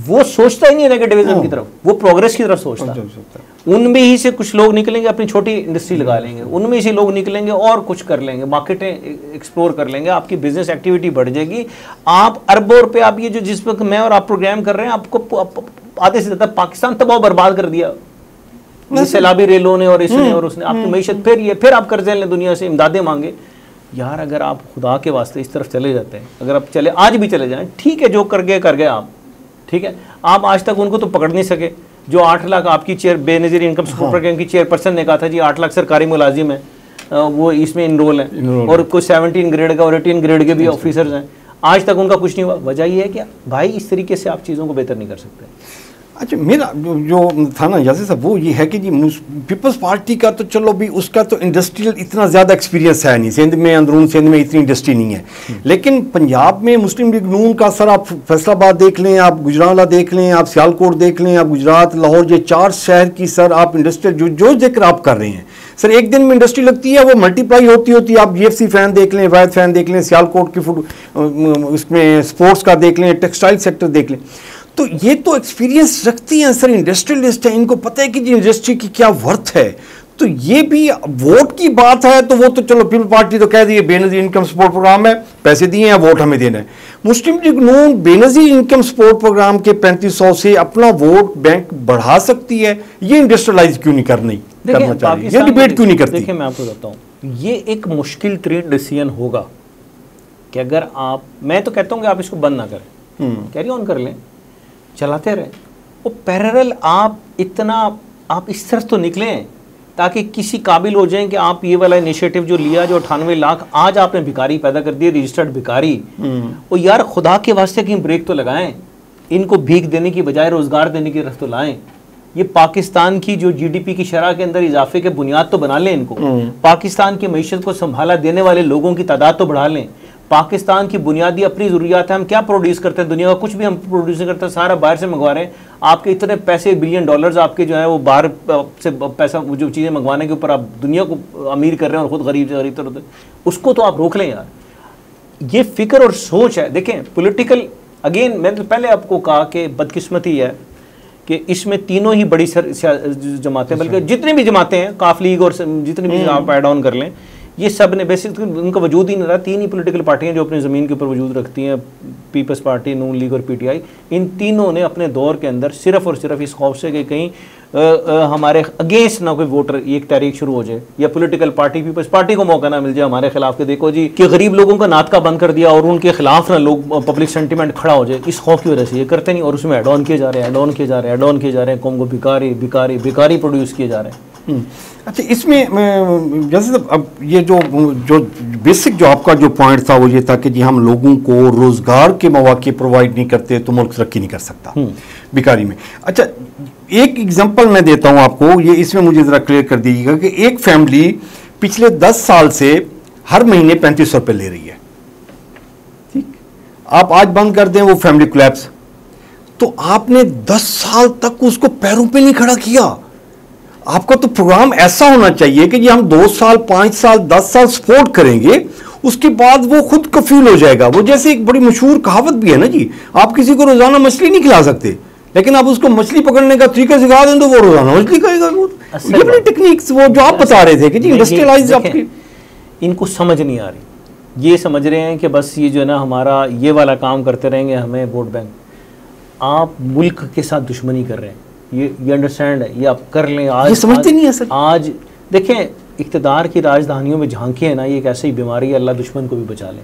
वो सोचता ही नहीं है नेगेटिविज्म की तरफ, वो प्रोग्रेस की तरफ सोचता है। उनमें ही से कुछ लोग निकलेंगे, अपनी छोटी इंडस्ट्री लगा लेंगे, उनमें से लोग निकलेंगे और कुछ कर लेंगे, मार्केटें एक्सप्लोर कर लेंगे, आपकी बिजनेस एक्टिविटी बढ़ जाएगी। आप अरबों रुपए, आप ये जो जिस वक्त मैं और आप प्रोग्राम कर रहे हैं, आपको आधे से ज़्यादा पाकिस्तान तबाह बर्बाद कर दिया सैलाबी रेलों ने और इसने और उसने। आपकी मईशत फिर आप कर्जे लें, दुनिया से इमदादें मांगे। यार अगर आप खुदा के वास्ते इस तरफ चले जाते हैं, अगर आप चले आज भी चले जाएं, ठीक है, जो कर गए आप, ठीक है। आप आज तक उनको तो पकड़ नहीं सके जो 8 लाख आपकी बेनज़ीर इनकम सपोर्ट प्रोग्राम की चेयरपर्सन ने कहा था जी 8 लाख सरकारी मुलाजिम है, वो इसमें इनरोल है, और कुछ 17 ग्रेड का और 18 ग्रेड के भी ऑफिसर्स हैं, आज तक उनका कुछ नहीं हुआ। वजह यह है क्या भाई, इस तरीके से आप चीज़ों को बेहतर नहीं कर सकते। अच्छा मेरा जो था ना यासिर साहब, वो ये है कि जी पीपल्स पार्टी का तो चलो भी उसका तो इंडस्ट्रियल इतना ज़्यादा एक्सपीरियंस है नहीं, सिंध में, अंदरून सिंध में इतनी इंडस्ट्री नहीं है। लेकिन पंजाब में मुस्लिम लीग नून का सर, आप फैसलाबाद देख लें, आप गुजरावाला देख लें, आप सियालकोट देख लें, आप गुजरात, लाहौर, ये 4 शहर की सर आप इंडस्ट्रियल जो जिक्र आप कर रहे हैं सर, एक दिन में इंडस्ट्री लगती है, वो मल्टीप्लाई होती है। आप GFC फैन देख लें, वायद फैन देख लें, सियालकोट की उसमें स्पोर्ट्स का देख लें, टेक्सटाइल सेक्टर देख लें, तो ये तो एक्सपीरियंस रखती हैं सर, इंडस्ट्रियलिस्ट है, इनको पता है कि जी इंडस्ट्री की क्या वर्थ है। तो ये भी वोट की बात है, तो वो तो चलो पीपल पार्टी तो कह दी बेनज़ीर इनकम सपोर्ट प्रोग्राम है, पैसे दिए हैं, वोट हमें देना है। मुस्लिम लीग नून बेनज़ीर इनकम सपोर्ट प्रोग्राम के 3500 से अपना वोट बैंक बढ़ा सकती है, ये इंडस्ट्रियलाइज क्यों नहीं करना चाहिए, ये डिबेट क्यों नहीं करती? देखिए मैं आपको बताता हूँ, ये एक मुश्किल तरीन डिसीजन होगा कि अगर आप, मैं तो कहता हूँ कि आप इसको बंद ना करें, कैरी ऑन कर लें, चलाते रहें, वो पैरेलल आप इस तरफ तो निकलें ताकि किसी काबिल हो जाएं कि आप ये वाला इनिशिएटिव जो लिया, जो 98 लाख आज आपने भिखारी पैदा कर दिए, रजिस्टर्ड भिखारी, वो यार खुदा के वास्ते कहीं ब्रेक तो लगाएं, इनको भीख देने की बजाय रोजगार देने की तरफ तो लाएं। ये पाकिस्तान की जो GDP की शरह के अंदर इजाफे के बुनियाद तो बना लें इनको, पाकिस्तान की मईशत को संभाला देने वाले लोगों की तादाद तो बढ़ा लें। पाकिस्तान की बुनियादी अपनी ज़रूरियात है, हम क्या प्रोड्यूस करते हैं दुनिया का, कुछ भी हम प्रोड्यूस नहीं करते, सारा बाहर से मंगवा रहे हैं। आपके इतने पैसे $1 बिलियन आपके जो है वो बाहर से पैसा, जो चीज़ें मंगवाने के ऊपर आप दुनिया को अमीर कर रहे हैं और ख़ुद गरीब से गरीब तरह, उसको तो आप रोक लें यार। ये फ़िक्र और सोच है। देखें पॉलिटिकल, अगेन मैंने तो पहले आपको कहा कि बदकिस्मती है कि इसमें तीनों ही बड़ी जमातें, बल्कि जितनी भी जमातें हैं, काफ लीग और जितनी भी आप ऐड ऑन कर लें, ये सब ने बेसिकली उनका वजूद ही नहीं रहा। 3 ही पॉलिटिकल पार्टियां जो अपनी ज़मीन के ऊपर वजूद रखती हैं, पीपल्स पार्टी, नून लीग और PTI, इन तीनों ने अपने दौर के अंदर सिर्फ और सिर्फ इस खौफ से कि कहीं हमारे अगेंस्ट ना कोई वोटर एक तहरीक शुरू हो जाए, या पॉलिटिकल पार्टी पीपल्स पार्टी को मौका ना मिल जाए हमारे खिलाफ के देखो जी कि गरीब लोगों का नातका बंद कर दिया और उनके खिलाफ ना लोग पब्लिक सेंटिमेंट खड़ा हो जाए, इस खौफ की वजह से ये करते नहीं और उसमें एड ऑन किए जा रहे हैं, एड ऑन किए जा रहे हैं, एड ऑन किए जा रहे हैं, कौम को भिखारी भिखारी भिखारी प्रोड्यूस किए जा रहे हैं। अच्छा, इसमें जैसे अब ये जो बेसिक जो आपका जो पॉइंट था वो ये था कि जी हम लोगों को रोजगार के मौके प्रोवाइड नहीं करते तो मुल्क तरक्की नहीं कर सकता बेकारी में। अच्छा, एक एग्जांपल मैं देता हूं आपको, ये इसमें मुझे ज़रा क्लियर कर दीजिएगा कि एक फैमिली पिछले 10 साल से हर महीने 3500 रुपये ले रही है, ठीक, आप आज बंद कर दें वो फैमिली कोलैप्स, तो आपने 10 साल तक उसको पैरों पे नहीं खड़ा किया। आपका तो प्रोग्राम ऐसा होना चाहिए कि जी हम 2 साल 5 साल 10 साल सपोर्ट करेंगे, उसके बाद वो खुद कफील हो जाएगा। वो जैसे एक बड़ी मशहूर कहावत भी है ना जी, आप किसी को रोजाना मछली नहीं खिला सकते, लेकिन आप उसको मछली पकड़ने का तरीका सिखा दें तो वो रोजाना मछली खाएगा। ये बड़ी टेक्निक्स वो जो आप बता रहे थे कि जी इंडस्ट्रियलाइज आपकी इनको समझ नहीं आ रही, ये समझ रहे हैं कि बस ये जो है ना हमारा ये वाला काम करते रहेंगे, हमें वोट बैंक। आप मुल्क के साथ दुश्मनी कर रहे हैं, ये अंडरस्टैंड है, ये आप कर लें। आज ये समझते नहीं है सर। आज देखें इक़्तिदार की राजधानियों में झांकी है ना, ये एक ऐसी बीमारी है, अल्लाह दुश्मन को भी बचा लें।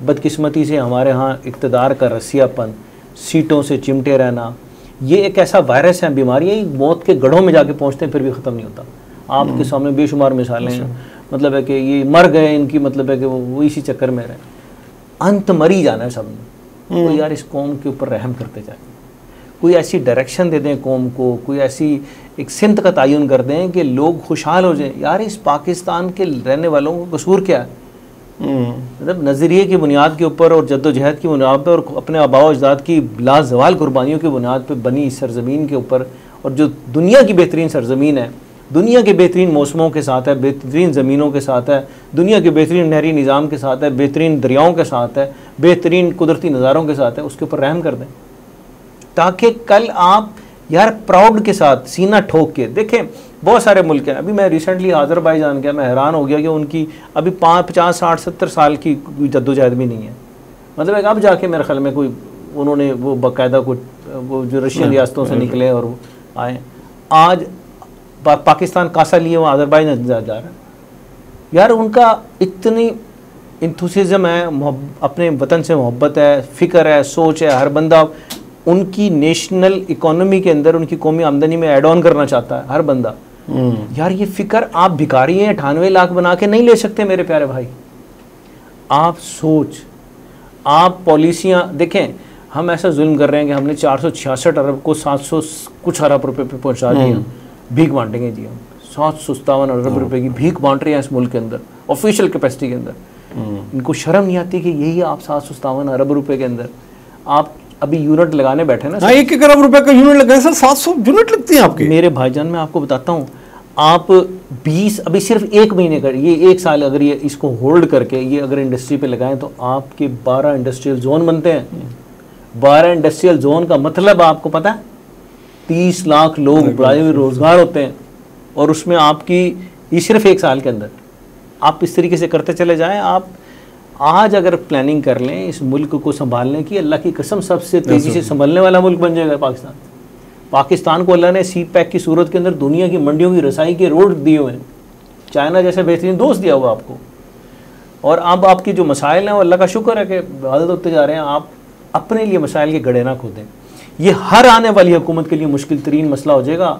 बदकिस्मती से हमारे यहाँ इक़्तिदार का रसियापन, सीटों से चिमटे रहना, ये एक ऐसा वायरस है, बीमारी है, मौत के गढ़ों में जाके पहुँचते हैं फिर भी ख़त्म नहीं होता। आपके सामने बेशुमार मिसालें हैं, मतलब है कि ये मर गए, इनकी मतलब है कि वो इसी चक्कर में रहे, अंत मरी जाना है सब ने। तो यार इस कौम के ऊपर रहम करते जाए, कोई ऐसी डायरेक्शन दे दें कौम को, कोई ऐसी एक सिमत का तयन कर दें कि लोग खुशहाल हो जाएं। यार इस पाकिस्तान के रहने वालों को कसूर क्या है? मतलब नज़रिए की बुनियाद के ऊपर और जद्दोजहद की बुनियाद पर और अपने आबाओ अजदाद की लाजवाल कुर्बानियों की बुनियाद पर बनी इस सरजमीन के ऊपर, और जो दुनिया की बेहतरीन सरजमीन है, दुनिया के बेहतरीन मौसमों के साथ है, बेहतरीन ज़मीनों के साथ है, दुनिया के बेहतरीन नहरी निज़ाम के साथ है, बेहतरीन दरियाओं के साथ है, बेहतरीन कुदरती नज़ारों के साथ है, उसके ऊपर रहम कर दें ताकि कल आप यार प्राउड के साथ सीना ठोक के देखें। बहुत सारे मुल्क हैं, अभी मैं रिसेंटली आज़रबाईजान गया, मैं हैरान हो गया कि उनकी अभी 50 60 70 साल की कोई जद्दोजहद भी नहीं है। मतलब अब जाके मेरे ख्याल में कोई उन्होंने वो बाकायदा कुछ वो जो रशियन रियासतों से निकले और वो आए, आज पाकिस्तान कासा लिए वो आज़रबाईजान जा रहा है। यार उनका इतनी इंथुसिज्म है, अपने वतन से मोहब्बत है, फ़िक्र है, सोच है, हर बंदा उनकी नेशनल इकोनॉमी के अंदर उनकी कौमी आमदनी में ऐड ऑन करना चाहता है हर बंदा। यार ये फिक्र आप भिखारी हैं 98 लाख बना के नहीं ले सकते मेरे प्यारे भाई। आप सोच, आप पॉलिसियाँ देखें, हम ऐसा जुल्म कर रहे हैं कि हमने 466 अरब को 700 कुछ अरब रुपए पे पहुंचा दिया, भीख बांटेंगे जी हम। 757 अरब रुपए की भीख बांट रहे हैं इस मुल्क के अंदर ऑफिशियल कैपेसिटी के अंदर। इनको शर्म नहीं आती कि यही आप 757 अरब रुपए के अंदर आप अभी यूनिट लगाने बैठे ना। 1 अरब रुपए का यूनिट लगाए सर, 700 यूनिट लगते हैं आपके। मेरे भाईजान मैं आपको बताता हूँ, आप 20 अभी सिर्फ 1 महीने का, ये 1 साल अगर ये इसको होल्ड करके ये अगर इंडस्ट्री पे लगाएं तो आपके 12 इंडस्ट्रियल जोन बनते हैं। 12 इंडस्ट्रियल जोन का मतलब आपको पता है 30 लाख लोग प्राइवेट रोजगार होते हैं, और उसमें आपकी ये सिर्फ 1 साल के अंदर आप इस तरीके से करते चले जाएं। आप आज अगर प्लानिंग कर लें इस मुल्क को संभालने की, अल्लाह की कसम सबसे तेज़ी से संभलने वाला मुल्क बन जाएगा पाकिस्तान। पाकिस्तान को अल्लाह ने सी पैक की सूरत के अंदर दुनिया की मंडियों की रसाई के रोड दिए हुए हैं, चाइना जैसे बेहतरीन दोस्त दिया हुआ आपको। और अब आपकी जो मसाइल हैं वो अल्लाह का शुक्र है कि आदत होते जा रहे हैं। आप अपने लिए मसाइल के गड़े ना खोदें। ये हर आने वाली हुकूमत के लिए मुश्किल तरीन मसला हो जाएगा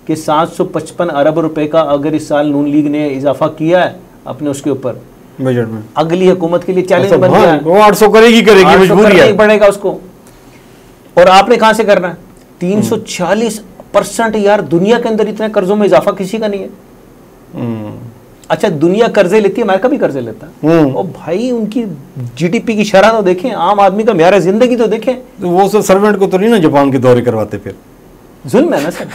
कि 755 अरब रुपए का अगर इस साल नून लीग ने इजाफा किया है अपने उसके ऊपर बजट में, अगली हुकूमत के लिए चैलेंज बन गया है। वो 800 करेगी मजबूरी है, पड़ेगा उसको। और आपने कहां से करना है? 340% यार दुनिया के अंदर इतने कर्जों में इजाफा किसी का नहीं है। अच्छा दुनिया कर्जे लेती है, अमेरिका भी कर्जे लेता है। और भाई उनकी जीडीपी की शरह तो देखें, आम आदमी का म्यार जिंदगी तो देखें। तो वो सब सर्वेंट को तो नहीं ना जापान के दौरे करवाते, फिर जुल्म है ना सर।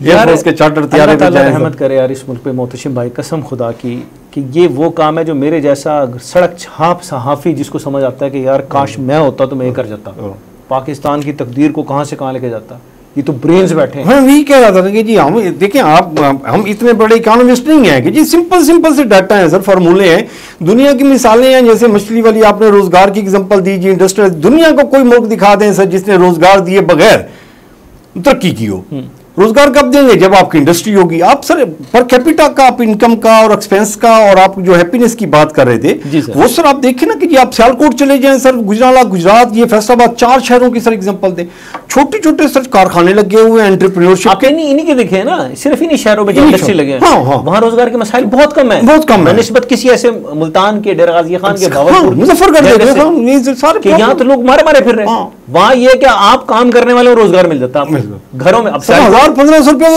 यार उसके चार्टर तैयार रहमत करे यार इस मुल्क पे मोहतशिम भाई, कसम खुदा की कि ये वो काम है जो मेरे जैसा सड़क छाप सहाफ़ी जिसको समझ आता है कि यार काश मैं होता तो मैं ये कर जाता, पाकिस्तान की तकदीर को कहाँ से कहाँ लेके जाता। ये तो ब्रेन्स बैठे हैं। मैं वही कह रहा था कि जी हम देखें, हम इतने बड़े इकोनॉमिस्ट नहीं हैं कि जी सिंपल से डाटा है सर, फार्मूले हैं, दुनिया की मिसालें हैं। जैसे मछली वाली आपने रोजगार की एग्जांपल दी जी, इंडस्ट्रियल, दुनिया को कोई मुल्क दिखा दें सर जिसने रोजगार दिए बगैर तरक्की की हो। रोजगार कब देंगे? जब आपकी इंडस्ट्री होगी। आप सर पर कैपिटा का, आप इनकम का और एक्सपेंस का और आप जो हैप्पीनेस की बात कर रहे थे वो सर आप देखिए ना कि जी आप सियालकोट चले जाएं सर, गुजरात, गुजरात, ये फैसलाबाद, 4 शहरों की सर एग्जांपल दें, छोटे छोटे सर कारखाने लगे हुए हैं एंटरप्रेन्योरशिप के। इन्हीं के देखे ना, सिर्फ इन्हीं शहरों में इंडस्ट्री लगे हैं, वहां रोजगार के मसाइल बहुत कम है, बहुत कम है निस्बत किसी ऐसे मुल्तान के, डेरा गाजी खान के, भावलपुर, मुजफ्फरगढ़ के, यहाँ तो लोग मारे मारे फिर रहे हैं। वहां ये क्या आप काम करने वाले रोजगार मिल जाता है घरों में। अब 1500 रुपए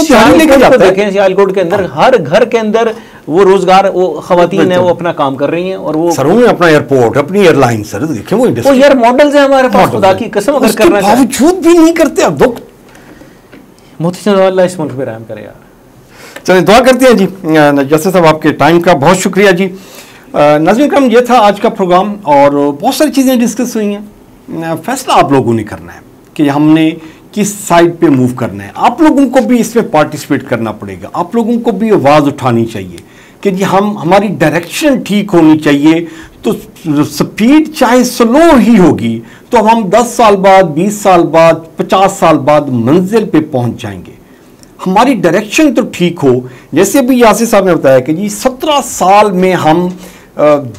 देखें सियालकोट के अंदर हर घर के अंदर वो रोजगार, वो खवातीन है वो अपना काम कर रही हैं, और वो सर उन्हें अपना एयरपोर्ट, अपनी एयरलाइन सर देखें वो यार मॉडल्स है हमारे पास, खुदा की कसम अगर करना चाहिए बावजूद भी नहीं करते। अब दुख मोती अल्लाह इस मुल्क पे रहम करे यार। चलिए दुआ करते हैं जी। जैसे साहब आपके टाइम का बहुत शुक्रिया जी। नाज़रीन करम, ये था आज का प्रोग्राम और बहुत सारी चीज़ें डिस्कस हुई हैं। फैसला आप लोगों ने करना है कि हमने किस साइड पे मूव करना है। आप लोगों को भी इसमें पार्टिसिपेट करना पड़ेगा, आप लोगों को भी आवाज़ उठानी चाहिए कि जी हमारी डायरेक्शन ठीक होनी चाहिए। तो स्पीड चाहे स्लो ही होगी तो हम 10 साल बाद, 20 साल बाद, 50 साल बाद मंजिल पे पहुंच जाएंगे। हमारी डायरेक्शन तो ठीक हो। जैसे भी यासिर साहब ने बताया कि जी 17 साल में हम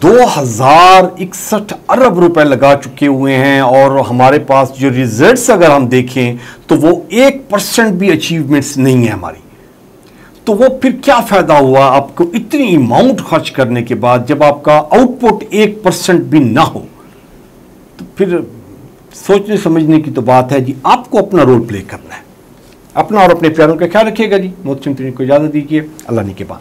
2061 अरब रुपए लगा चुके हुए हैं और हमारे पास जो रिजल्ट्स अगर हम देखें तो वो 1% भी अचीवमेंट्स नहीं है हमारी। तो वो फिर क्या फ़ायदा हुआ आपको इतनी अमाउंट खर्च करने के बाद जब आपका आउटपुट 1% भी ना हो? तो फिर सोचने समझने की तो बात है जी। आपको अपना रोल प्ले करना है। अपना और अपने प्यारों का ख्याल रखिएगा जी। मोहतरम को इजाज़त दीजिए। अल्लाह ने के बाद।